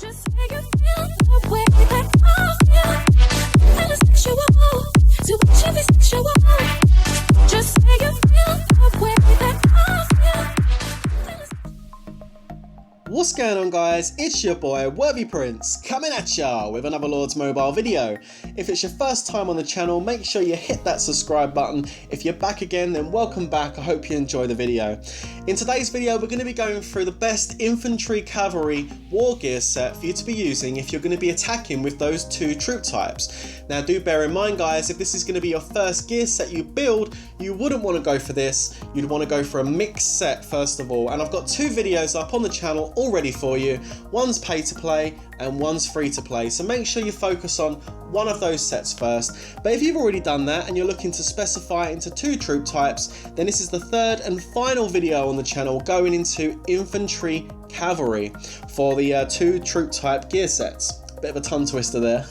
Just say you feel the way that I feel. Feel sexual. Too much of it sexual. Just say you feel the way that I feel. What's going on, guys? It's your boy Worthy Prince coming at ya with another Lords Mobile video. If it's your first time on the channel, make sure you hit that subscribe button. If you're back again, then welcome back. I hope you enjoy the video. In today's video, we're going to be going through the best infantry cavalry war gear set for you to be using if you're going to be attacking with those two troop types. Now do bear in mind, guys, if this is going to be your first gear set you build, you wouldn't want to go for this. You'd want to go for a mixed set first of all, and I've got two videos up on the channel already for you. One's pay to play and one's free to play, so make sure you focus on one of those sets first. But if you've already done that and you're looking to specify into two troop types, then this is the third and final video on the channel going into infantry cavalry for the two troop type gear sets. Bit of a tongue twister there.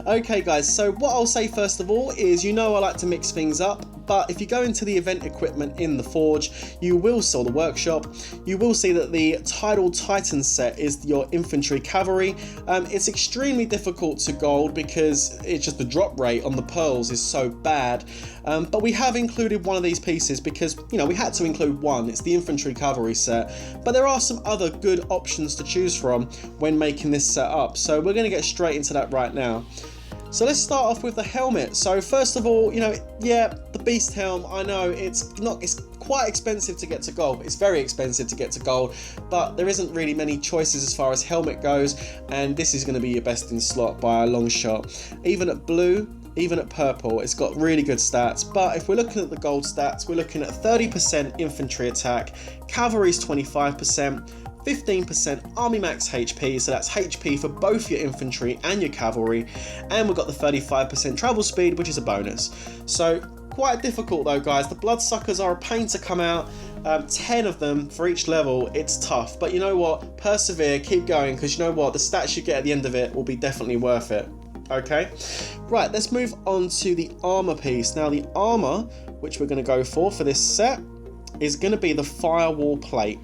Okay guys, so what I'll say first of all is, you know I like to mix things up, but if you go into the event equipment in the forge, you will see the workshop, you will see that the Untitled Titan set is your infantry cavalry. It's extremely difficult to gold because it's just the drop rate on the pearls is so bad, but we have included one of these pieces because, you know, we had to include one. It's the infantry cavalry set, but there are some other good options to choose from when making this set up, so we're going to get straight into that right now. So let's start off with the helmet. So first of all, you know, yeah, the beast helm, I know it's quite expensive to get to gold. It's very expensive to get to gold, but there isn't really many choices as far as helmet goes, and this is going to be your best in slot by a long shot. Even at blue, even at purple, it's got really good stats. But if we're looking at the gold stats, we're looking at 30% infantry attack, cavalry's 25%, 15% army max HP, so that's HP for both your infantry and your cavalry, and we've got the 35% travel speed, which is a bonus. So quite difficult though, guys. The bloodsuckers are a pain to come out. 10 of them for each level. It's tough, but you know what, persevere, keep going, because you know what, the stats you get at the end of it will be definitely worth it. Okay, right, let's move on to the armor piece. Now the armor which we're going to go for this set is going to be the firewall plate.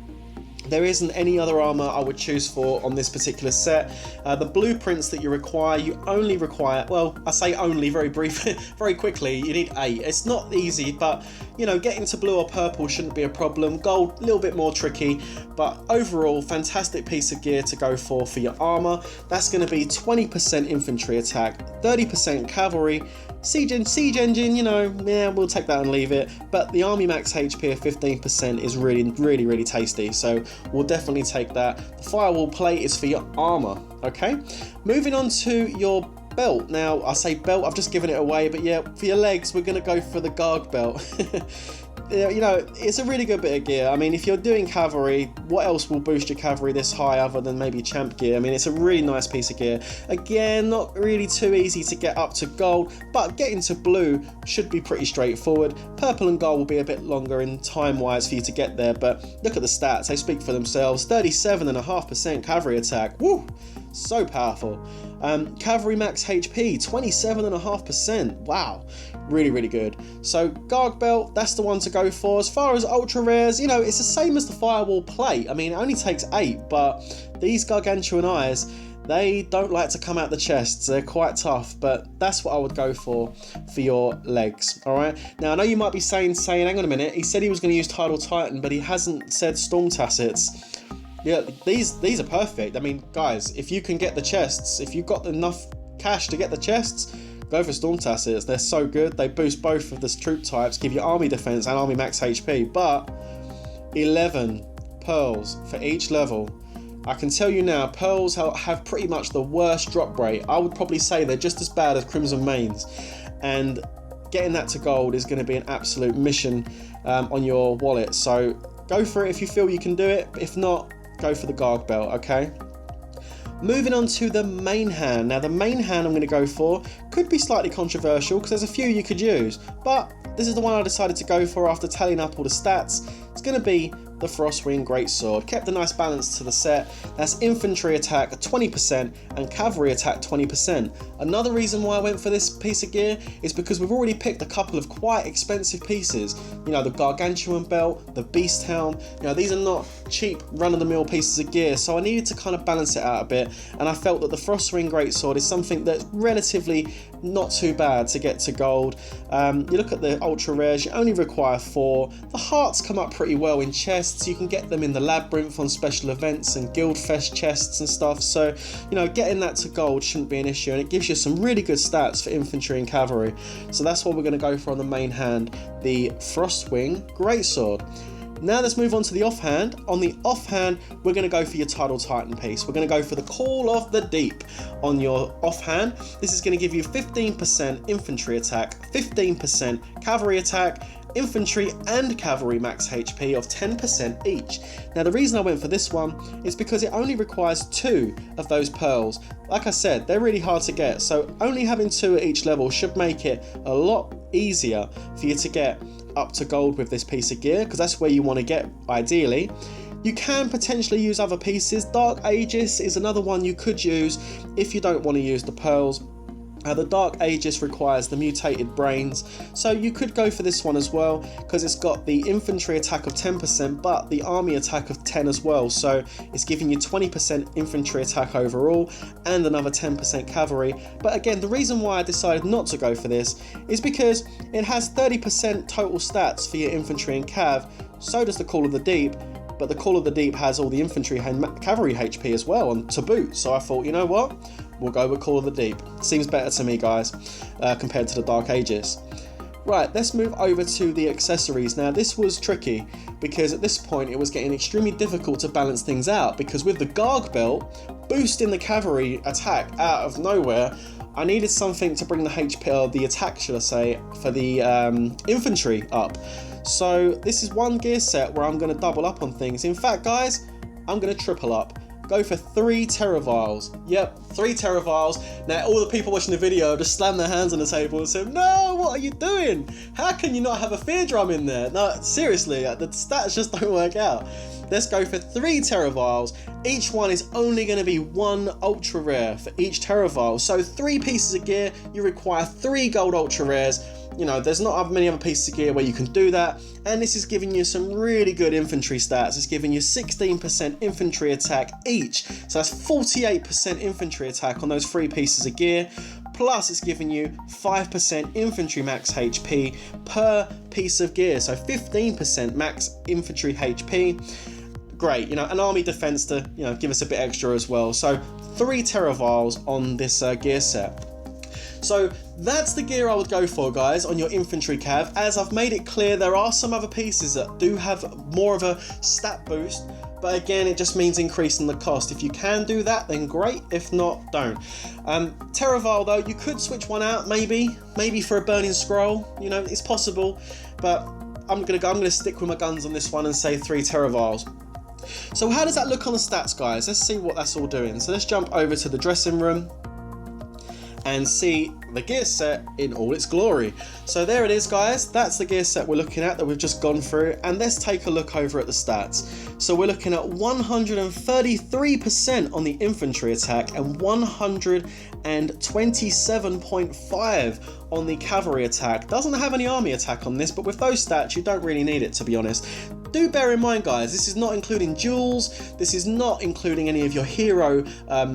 There isn't any other armor I would choose for on this particular set. The blueprints that you require, you only require, well, I say only very briefly, very quickly, you need 8. It's not easy, but you know, getting to blue or purple shouldn't be a problem. Gold, a little bit more tricky, but overall, fantastic piece of gear to go for your armor. That's going to be 20% infantry attack, 30% cavalry, siege engine, you know, yeah, we'll take that and leave it, but the army max HP of 15% is really tasty, so we'll definitely take that. The firewall plate is for your armor. Okay, moving on to your belt. Now I say belt, I've just given it away, but yeah, for your legs we're gonna go for the guard belt. You know, it's a really good bit of gear. I mean, if you're doing cavalry, what else will boost your cavalry this high other than maybe champ gear? I mean, it's a really nice piece of gear. Again, not really too easy to get up to gold, but getting to blue should be pretty straightforward. Purple and gold will be a bit longer in time wise for you to get there, but look at the stats, they speak for themselves. 37.5% cavalry attack, woo, so powerful. Cavalry max HP 27.5%, wow, really good. So guard belt, that's the one to go for. As far as ultra rares, you know, it's the same as the firewall plate. I mean, it only takes 8, but these gargantuan eyes, they don't like to come out the chests. They're quite tough, but that's what I would go for your legs. All right, now I know you might be saying hang on a minute, he said he was going to use Tidal Titan, but he hasn't said Storm Tassets. Yeah, these are perfect. I mean, guys, if you can get the chests, if you've got enough cash to get the chests, go for Storm Tassets. They're so good. They boost both of the troop types, give you army defense and army max HP, but 11 pearls for each level. I can tell you now, pearls have pretty much the worst drop rate. I would probably say they're just as bad as Crimson Mains, and getting that to gold is going to be an absolute mission on your wallet. So go for it if you feel you can do it. If not, go for the guard belt. Okay, moving on to the main hand. Now the main hand I'm going to go for could be slightly controversial because there's a few you could use, but this is the one I decided to go for after tallying up all the stats. It's going to be the Frostwing Greatsword. Kept a nice balance to the set. That's infantry attack 20% and cavalry attack 20%. Another reason why I went for this piece of gear is because we've already picked a couple of quite expensive pieces. You know, the Gargantuan belt, the Beast Helm. You know, these are not cheap run-of-the-mill pieces of gear, so I needed to kind of balance it out a bit, and I felt that the Frostwing Greatsword is something that's relatively not too bad to get to gold. You look at the ultra rares, you only require 4. The hearts come up pretty well in chests. You can get them in the Labyrinth on special events and Guildfest chests and stuff, so you know, getting that to gold shouldn't be an issue, and it gives you some really good stats for infantry and cavalry. So that's what we're going to go for on the main hand, the Frostwing Greatsword. Now let's move on to the offhand. On the offhand, we're going to go for your Tidal Titan piece. We're going to go for the Call of the Deep on your offhand. This is going to give you 15% infantry attack, 15% cavalry attack, infantry and cavalry max HP of 10% each. Now the reason I went for this one is because it only requires 2 of those pearls. Like I said, they're really hard to get, so only having 2 at each level should make it a lot easier for you to get up to gold with this piece of gear, because that's where you want to get ideally. You can potentially use other pieces. Dark Aegis is another one you could use if you don't want to use the pearls. The Dark Aegis requires the mutated brains, so you could go for this one as well, because it's got the infantry attack of 10% but the army attack of 10 as well, so it's giving you 20% infantry attack overall and another 10% cavalry. But again, the reason why I decided not to go for this is because it has 30% total stats for your infantry and cav, so does the Call of the Deep, but the Call of the Deep has all the infantry and cavalry HP as well and to boot, so I thought, you know what, we'll go with Call of the Deep. Seems better to me, guys, compared to the Dark Aegis. Right, let's move over to the accessories. Now this was tricky because at this point it was getting extremely difficult to balance things out, because with the Garg belt boosting the cavalry attack out of nowhere, I needed something to bring the HP, or the attack should I say, for the infantry up. So this is one gear set where I'm going to double up on things. In fact, guys, I'm going to triple up. Go for 3 Terraviles. Yep, 3 Terraviles. Now all the people watching the video just slam their hands on the table and say, no, what are you doing? How can you not have a fear drum in there? No, seriously, the stats just don't work out. Let's go for 3 Terraviles. Each one is only going to be 1 ultra rare for each Terravile. So 3 pieces of gear, you require 3 gold ultra rares. You know, there's not many other pieces of gear where you can do that, and this is giving you some really good infantry stats. It's giving you 16% infantry attack each, so that's 48% infantry attack on those 3 pieces of gear, plus it's giving you 5% infantry max HP per piece of gear, so 15% max infantry HP. Great, you know, an army defense to, you know, give us a bit extra as well. So 3 Terraviles on this gear set. So that's the gear I would go for, guys, on your infantry cav. As I've made it clear, there are some other pieces that do have more of a stat boost, but again, it just means increasing the cost. If you can do that, then great. If not, don't. Terravile, though, you could switch one out, maybe for a burning scroll. You know, it's possible, but I'm gonna stick with my guns on this one and say 3 Terraviles. So how does that look on the stats, guys? Let's see what that's all doing. So let's jump over to the dressing room and see the gear set in all its glory. So there it is, guys. That's the gear set we're looking at that we've just gone through, and let's take a look over at the stats. So we're looking at 133% on the infantry attack and 127.5 on the cavalry attack. Doesn't have any army attack on this, but with those stats you don't really need it, to be honest. Do bear in mind, guys, this is not including duels, this is not including any of your hero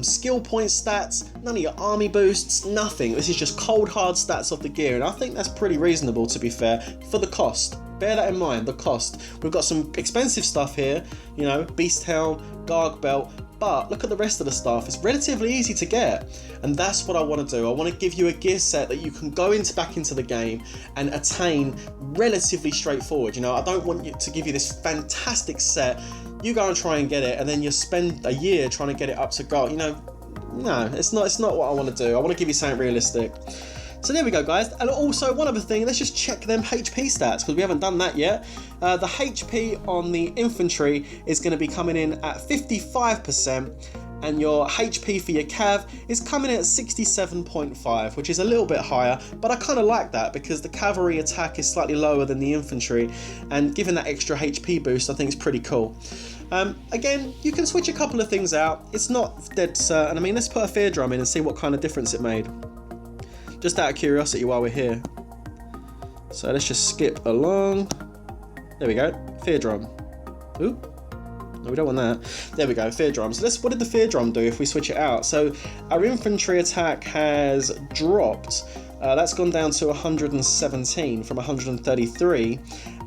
skill point stats, none of your army boosts, nothing. This is just cold hard stats of the gear, and I think that's pretty reasonable, to be fair, for the cost. Bear that in mind, the cost. We've got some expensive stuff here, you know, Beast Helm, Garg Belt, but look at the rest of the stuff. It's relatively easy to get, and that's what I want to do. I want to give you a gear set that you can go back into the game and attain relatively straightforward. You know, I don't want to give you this fantastic set, you go and try and get it, and then you spend a year trying to get it up to gold. You know, no, it's not what I want to do. I want to give you something realistic. So there we go, guys. And also, one other thing, let's just check them HP stats, because we haven't done that yet. The HP on the infantry is going to be coming in at 55%, and your HP for your cav is coming in at 67.5, which is a little bit higher, but I kind of like that because the cavalry attack is slightly lower than the infantry, and giving that extra HP boost I think is pretty cool. Again, you can switch a couple of things out. It's not dead certain. I mean, let's put a fear drum in and see what kind of difference it made. Just out of curiosity while we're here. So let's just skip along. There we go, fear drum. Ooh, no, we don't want that. There we go, fear drum. So what did the fear drum do if we switch it out? So our infantry attack has dropped. That's gone down to 117 from 133,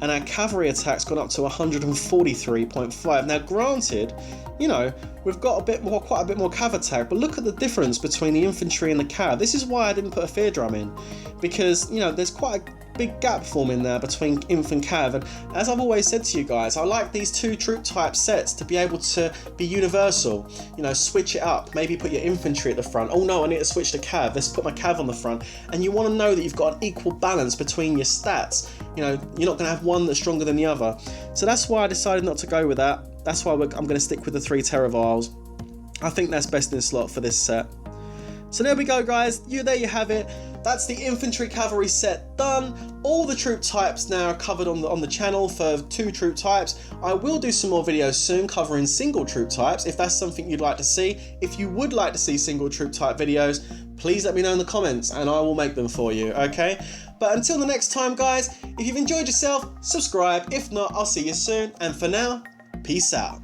and our cavalry attack's gone up to 143.5. Now, granted, you know, we've got quite a bit more cav attack, but look at the difference between the infantry and the cav. This is why I didn't put a fear drum in, because, you know, there's quite a big gap forming there between inf and cav, and as I've always said to you guys, I like these two troop type sets to be able to be universal. You know, switch it up, maybe put your infantry at the front. Oh no, I need to switch to cav, let's put my cav on the front. And you want to know that you've got an equal balance between your stats. You know, you're not going to have one that's stronger than the other. So that's why I decided not to go with that. That's why I'm going to stick with the 3 Terraviles. I think that's best in slot for this set. So there we go, guys. There you have it. That's the infantry cavalry set done. All the troop types now are covered on the channel for 2 troop types. I will do some more videos soon covering single troop types if that's something you'd like to see. If you would like to see single troop type videos, please let me know in the comments and I will make them for you, okay? But until the next time, guys, if you've enjoyed yourself, subscribe. If not, I'll see you soon. And for now, peace out.